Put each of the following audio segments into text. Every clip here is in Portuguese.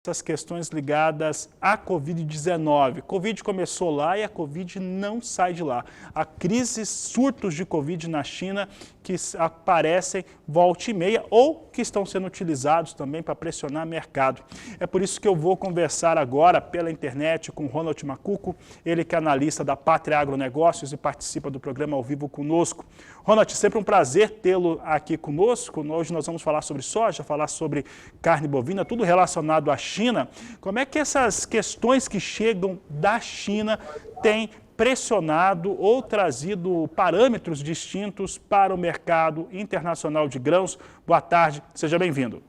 Essas questões ligadas à Covid-19. Covid começou lá e a Covid não sai de lá. Há crises, surtos de Covid na China que aparecem volta e meia ou que estão sendo utilizados também para pressionar o mercado. É por isso que eu vou conversar agora pela internet com Ronald Macuco, ele que é analista da Pátria Agronegócios e participa do programa ao vivo conosco. Ronald, sempre um prazer tê-lo aqui conosco. Hoje nós vamos falar sobre soja, falar sobre carne bovina, tudo relacionado à China. Como é que essas questões que chegam da China têm pressionado ou trazido parâmetros distintos para o mercado internacional de grãos? Boa tarde, seja bem-vindo.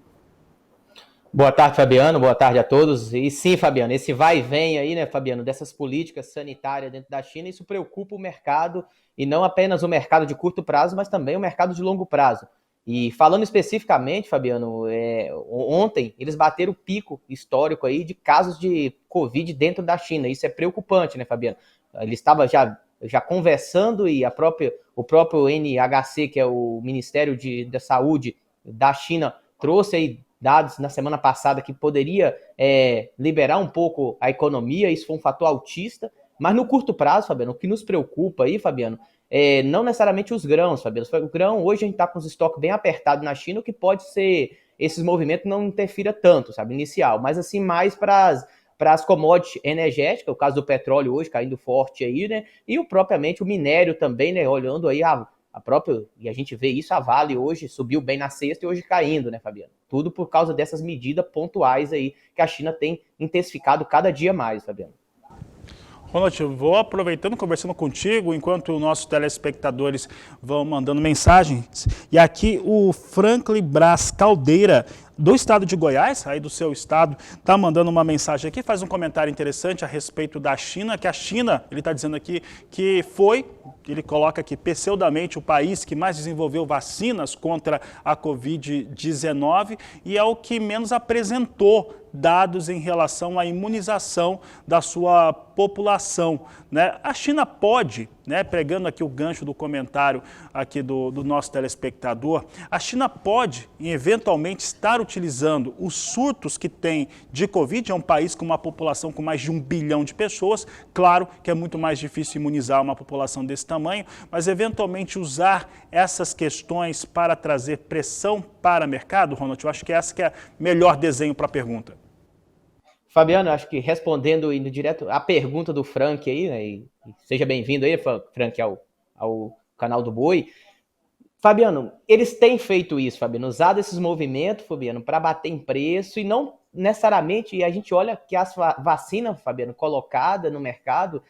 Boa tarde, Fabiano, boa tarde a todos. E sim, Fabiano, esse vai e vem aí, né, Fabiano, dessas políticas sanitárias dentro da China, isso preocupa o mercado, e não apenas o mercado de curto prazo, mas também o mercado de longo prazo. E falando especificamente, Fabiano, ontem eles bateram o pico histórico aí de casos de Covid dentro da China. Isso é preocupante, né, Fabiano? Ele estava já conversando e o próprio NHC, que é o Ministério da Saúde da China, trouxe aí dados na semana passada que poderia liberar um pouco a economia. Isso foi um fator altista. Mas no curto prazo, Fabiano, o que nos preocupa aí, Fabiano, não necessariamente os grãos, Fabiano. O grão, hoje a gente está com os estoques bem apertados na China, o que pode ser, esses movimentos não interfira tanto, sabe, inicial, mas assim, mais para as commodities energéticas, o caso do petróleo hoje caindo forte aí, né, e propriamente o minério também, né, olhando aí a própria, e a gente vê isso, a Vale hoje subiu bem na sexta e hoje caindo, né, Fabiano? Tudo por causa dessas medidas pontuais aí que a China tem intensificado cada dia mais, Fabiano. Ronald, eu vou aproveitando, conversando contigo, enquanto os nossos telespectadores vão mandando mensagens. E aqui o Franklin Braz Caldeira, do estado de Goiás, aí do seu estado, está mandando uma mensagem aqui, faz um comentário interessante a respeito da China, que a China, ele está dizendo aqui, que foi, ele coloca aqui, pseudamente, o país que mais desenvolveu vacinas contra a Covid-19 e é o que menos apresentou dados em relação à imunização da sua população, né? A China pode, né, pregando aqui o gancho do comentário aqui do nosso telespectador, a China pode, eventualmente, estar utilizando os surtos que tem de Covid, é um país com uma população com mais de 1 bilhão de pessoas, claro que é muito mais difícil imunizar uma população desse tamanho, mas eventualmente usar essas questões para trazer pressão para o mercado, Ronald, eu acho que essa que é o melhor desenho para a pergunta. Fabiano, acho que respondendo indo direto à pergunta do Frank aí, né, e seja bem-vindo aí, Frank, ao canal do Boi. Fabiano, eles têm feito isso, Fabiano, usado esses movimentos, Fabiano, para bater em preço e não necessariamente, e a gente olha que as vacinas, Fabiano, colocada no mercado,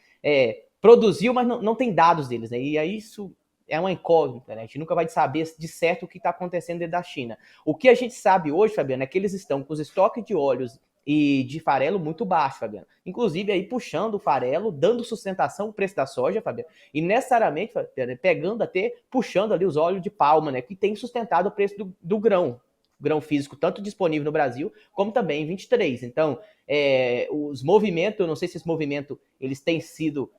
produziu, mas não tem dados deles, né? E aí isso é uma incógnita, né? A gente nunca vai saber de certo o que está acontecendo dentro da China. O que a gente sabe hoje, Fabiano, é que eles estão com os estoques de óleos e de farelo muito baixo, Fabiano. Inclusive aí puxando o farelo, dando sustentação ao preço da soja, Fabiano, e necessariamente, Fabiano, puxando ali os óleos de palma, né, que tem sustentado o preço do grão físico, tanto disponível no Brasil, como também em 23. Então, os movimentos, eu não sei se esse movimento, eles têm sido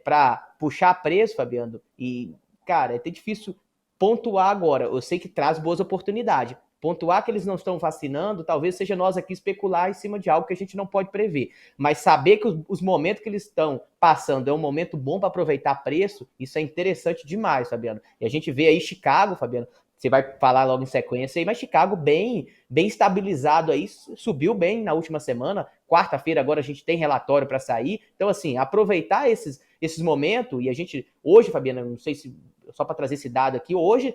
para puxar preço, Fabiano, e, cara, é até difícil pontuar agora. Eu sei que traz boas oportunidades. Pontuar que eles não estão vacinando, talvez seja nós aqui especular em cima de algo que a gente não pode prever. Mas saber que os momentos que eles estão passando é um momento bom para aproveitar preço, isso é interessante demais, Fabiano. E a gente vê aí Chicago, Fabiano, você vai falar logo em sequência aí, mas Chicago bem estabilizado aí, subiu bem na última semana. Quarta-feira agora a gente tem relatório para sair. Então, assim, aproveitar esses momentos, e a gente, hoje, Fabiano, não sei se só para trazer esse dado aqui, hoje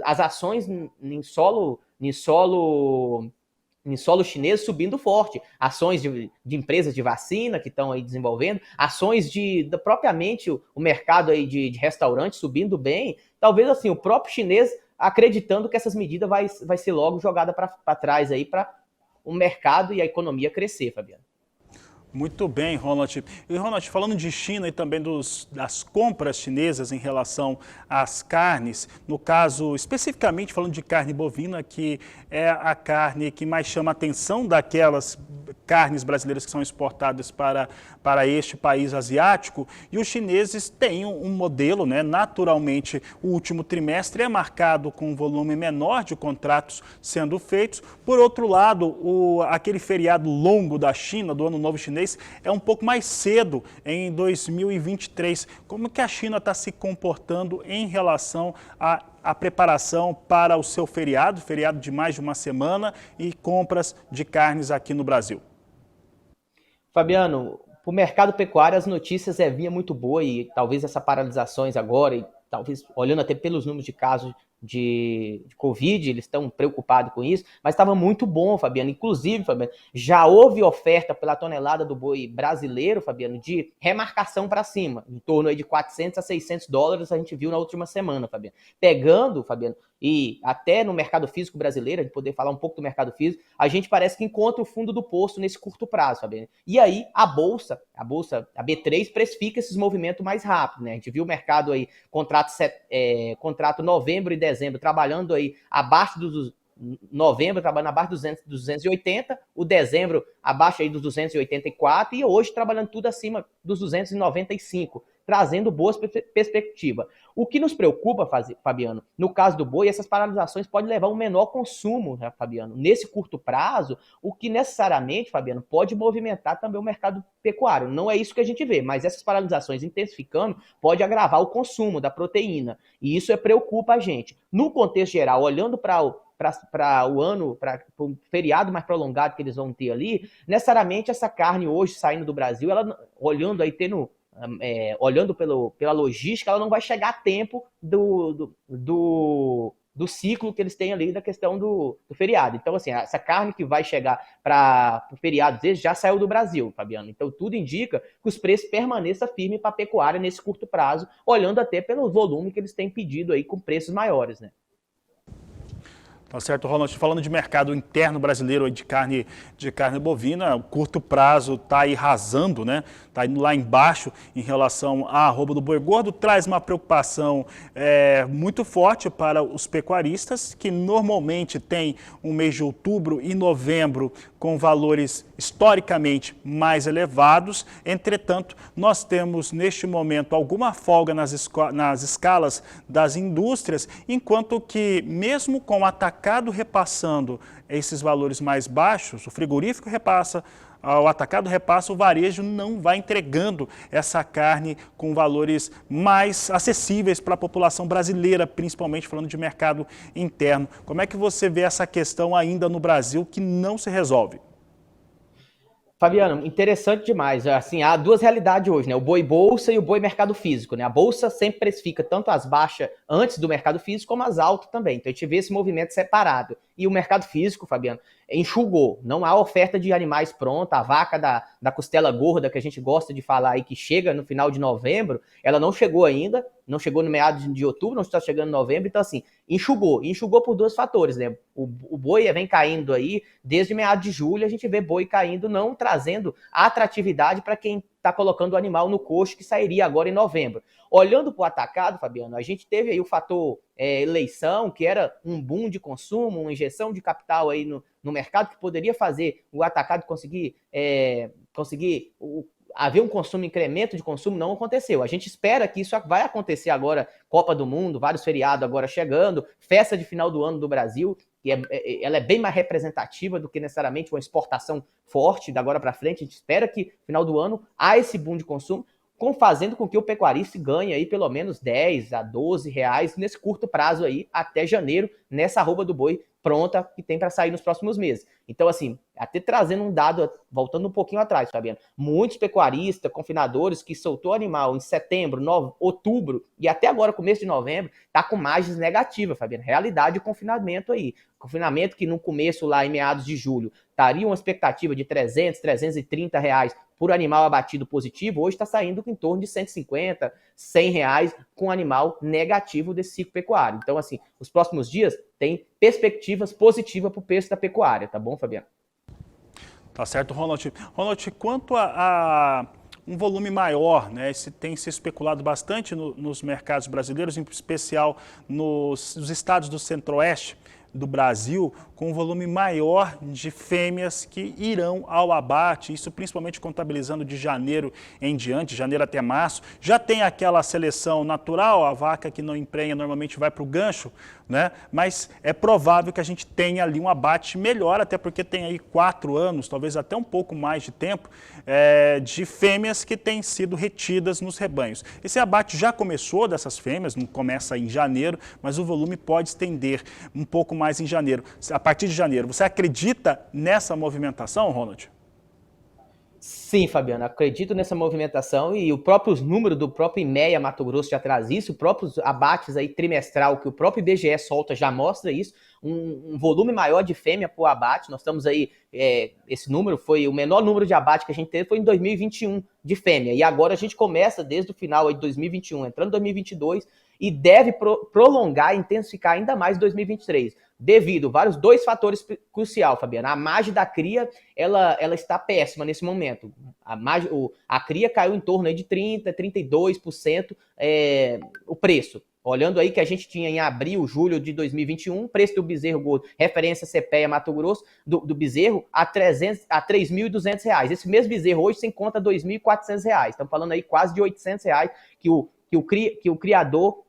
as ações em solo chinês subindo forte, ações de empresas de vacina que estão aí desenvolvendo, ações propriamente o mercado aí de restaurante subindo bem, talvez assim, o próprio chinês acreditando que essas medidas vai ser logo jogada para trás aí para o mercado e a economia crescer, Fabiano. Muito bem, Ronald. E, Ronald, falando de China e também das compras chinesas em relação às carnes, no caso, especificamente falando de carne bovina, que é a carne que mais chama a atenção daquelas carnes brasileiras que são exportadas para este país asiático, e os chineses têm um modelo, né? Naturalmente, o último trimestre é marcado com um volume menor de contratos sendo feitos. Por outro lado, aquele feriado longo da China, do Ano Novo Chinês, é um pouco mais cedo, em 2023. Como que a China está se comportando em relação à preparação para o seu feriado de mais de uma semana e compras de carnes aqui no Brasil? Fabiano, para o mercado pecuário as notícias vinha muito boa e talvez essas paralisações agora, e talvez olhando até pelos números de casos de Covid, eles estão preocupados com isso, mas estava muito bom, Fabiano. Inclusive, Fabiano, já houve oferta pela tonelada do boi brasileiro, Fabiano, de remarcação para cima, em torno aí de 400 a 600 dólares, a gente viu na última semana, Fabiano. Pegando, Fabiano, e até no mercado físico brasileiro, a gente poder falar um pouco do mercado físico, a gente parece que encontra o fundo do poço nesse curto prazo, Fabiano. E aí a bolsa, a B3 precifica esses movimentos mais rápido, né? A gente viu o mercado aí, contrato novembro e dezembro trabalhando aí abaixo dos novembro trabalhando abaixo dos 280, o dezembro abaixo aí dos 284 e hoje trabalhando tudo acima dos 295, trazendo boas perspectivas. O que nos preocupa, Fabiano, no caso do boi, essas paralisações podem levar a um menor consumo, né, Fabiano? Nesse curto prazo, o que necessariamente, Fabiano, pode movimentar também o mercado pecuário. Não é isso que a gente vê, mas essas paralisações intensificando pode agravar o consumo da proteína. E isso preocupa a gente. No contexto geral, olhando para o ano, para o feriado mais prolongado que eles vão ter ali, necessariamente essa carne hoje saindo do Brasil, ela olhando aí, olhando pela logística, ela não vai chegar a tempo do ciclo que eles têm ali da questão do feriado. Então, assim, essa carne que vai chegar para o feriado deles já saiu do Brasil, Fabiano. Então, tudo indica que os preços permaneçam firmes para a pecuária nesse curto prazo, olhando até pelo volume que eles têm pedido aí com preços maiores, né? Tá certo, Ronald. Falando de mercado interno brasileiro de carne bovina, o curto prazo está aí rasando, né? Está indo lá embaixo em relação à arroba do boi gordo, traz uma preocupação muito forte para os pecuaristas, que normalmente têm um mês de outubro e novembro com valores historicamente mais elevados. Entretanto, nós temos neste momento alguma folga nas escalas das indústrias, enquanto que mesmo com o atacado repassando esses valores mais baixos, o frigorífico repassa, o atacado repassa, o varejo não vai entregando essa carne com valores mais acessíveis para a população brasileira, principalmente falando de mercado interno. Como é que você vê essa questão ainda no Brasil que não se resolve? Fabiano, interessante demais. Assim, há duas realidades hoje, né? O boi bolsa e o boi mercado físico, né? A bolsa sempre precifica tanto as baixas antes do mercado físico como as altas também. Então a gente vê esse movimento separado. E o mercado físico, Fabiano, enxugou. Não há oferta de animais pronta. A vaca da costela gorda, que a gente gosta de falar aí, que chega no final de novembro, ela não chegou ainda, não chegou no meados de outubro, não está chegando em novembro. Então, assim, enxugou. E enxugou por dois fatores, né? O boi vem caindo aí, desde meados de julho, a gente vê boi caindo, não trazendo atratividade para quem está colocando o animal no coxo, que sairia agora em novembro. Olhando para o atacado, Fabiano, a gente teve aí o fator eleição, que era um boom de consumo, uma injeção de capital aí no mercado, que poderia fazer o atacado conseguir haver um consumo, incremento de consumo, não aconteceu. A gente espera que isso vai acontecer agora, Copa do Mundo, vários feriados agora chegando, festa de final do ano do Brasil, que ela é bem mais representativa do que necessariamente uma exportação forte da agora para frente. A gente espera que no final do ano há esse boom de consumo, fazendo com que o pecuarista ganhe aí pelo menos 10 a 12 reais nesse curto prazo aí, até janeiro, nessa arroba do boi pronta que tem para sair nos próximos meses. Então, assim, até trazendo um dado, voltando um pouquinho atrás, Fabiano, muitos pecuaristas, confinadores que soltou animal em setembro, outubro e até agora, começo de novembro, tá com margens negativas, Fabiano. Realidade do confinamento aí. Confinamento que no começo, lá em meados de julho, estaria uma expectativa de 300, 330 reais por animal abatido positivo, hoje está saindo em torno de 150, 100 reais com animal negativo desse ciclo pecuário. Então, assim, os próximos dias tem perspectivas positivas para o preço da pecuária, tá bom, Fabiano? Tá certo, Ronald. Ronald, quanto a um volume maior, né? Tem se especulado bastante nos mercados brasileiros, em especial nos estados do centro-oeste do Brasil, com um volume maior de fêmeas que irão ao abate, isso principalmente contabilizando de janeiro em diante, janeiro até março. Já tem aquela seleção natural, a vaca que não emprenha normalmente vai para o gancho, né? Mas é provável que a gente tenha ali um abate melhor, até porque tem aí 4 anos, talvez até um pouco mais de tempo, de fêmeas que têm sido retidas nos rebanhos. Esse abate já começou dessas fêmeas, não começa em janeiro, mas o volume pode estender um pouco mais em janeiro, a partir de janeiro. Você acredita nessa movimentação, Ronald? Sim, Fabiano, acredito nessa movimentação e os próprios números do próprio IMEA Mato Grosso já traz isso, os próprios abates aí trimestral que o próprio IBGE solta já mostra isso, um volume maior de fêmea por abate. Nós estamos aí, esse número foi o menor número de abate que a gente teve foi em 2021 de fêmea, e agora a gente começa desde o final aí de 2021, entrando em 2022, e deve prolongar e intensificar ainda mais em 2023, devido a dois fatores cruciais, Fabiana. A margem da cria, ela está péssima nesse momento. A cria caiu em torno aí de 30%, 32% o preço. Olhando aí que a gente tinha em abril, julho de 2021, preço do bezerro gordo, referência CPEA Mato Grosso, do bezerro, a R$3.200. Esse mesmo bezerro hoje se encontra R$ 2.400. Estamos falando aí quase de R$800 que o criador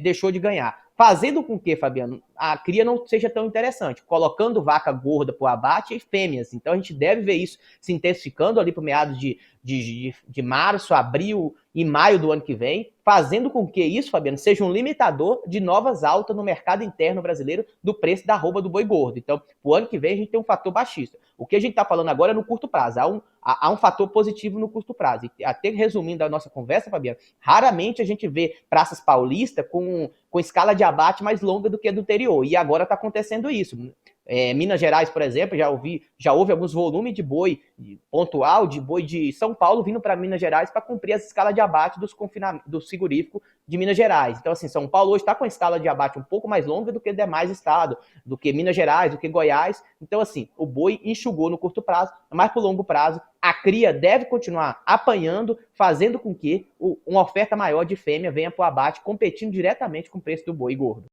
deixou de ganhar. Fazendo com que, Fabiano, a cria não seja tão interessante, colocando vaca gorda para o abate e fêmeas. Então a gente deve ver isso se intensificando ali para meados de março, abril e maio do ano que vem, fazendo com que isso, Fabiano, seja um limitador de novas altas no mercado interno brasileiro do preço da arroba do boi gordo. Então, o ano que vem a gente tem um fator baixista. O que a gente está falando agora é no curto prazo. Há um fator positivo no curto prazo. E até resumindo a nossa conversa, Fabiano, raramente a gente vê praças paulistas com escala de abate mais longa do que a do anterior. E agora está acontecendo isso. Minas Gerais, por exemplo, já houve alguns volumes de boi pontual, de boi de São Paulo vindo para Minas Gerais para cumprir as escalas de abate do frigorífico de Minas Gerais. Então, assim, São Paulo hoje está com a escala de abate um pouco mais longa do que demais estados, do que Minas Gerais, do que Goiás. Então, assim, o boi enxugou no curto prazo, mas por longo prazo, a cria deve continuar apanhando, fazendo com que uma oferta maior de fêmea venha para o abate, competindo diretamente com o preço do boi gordo.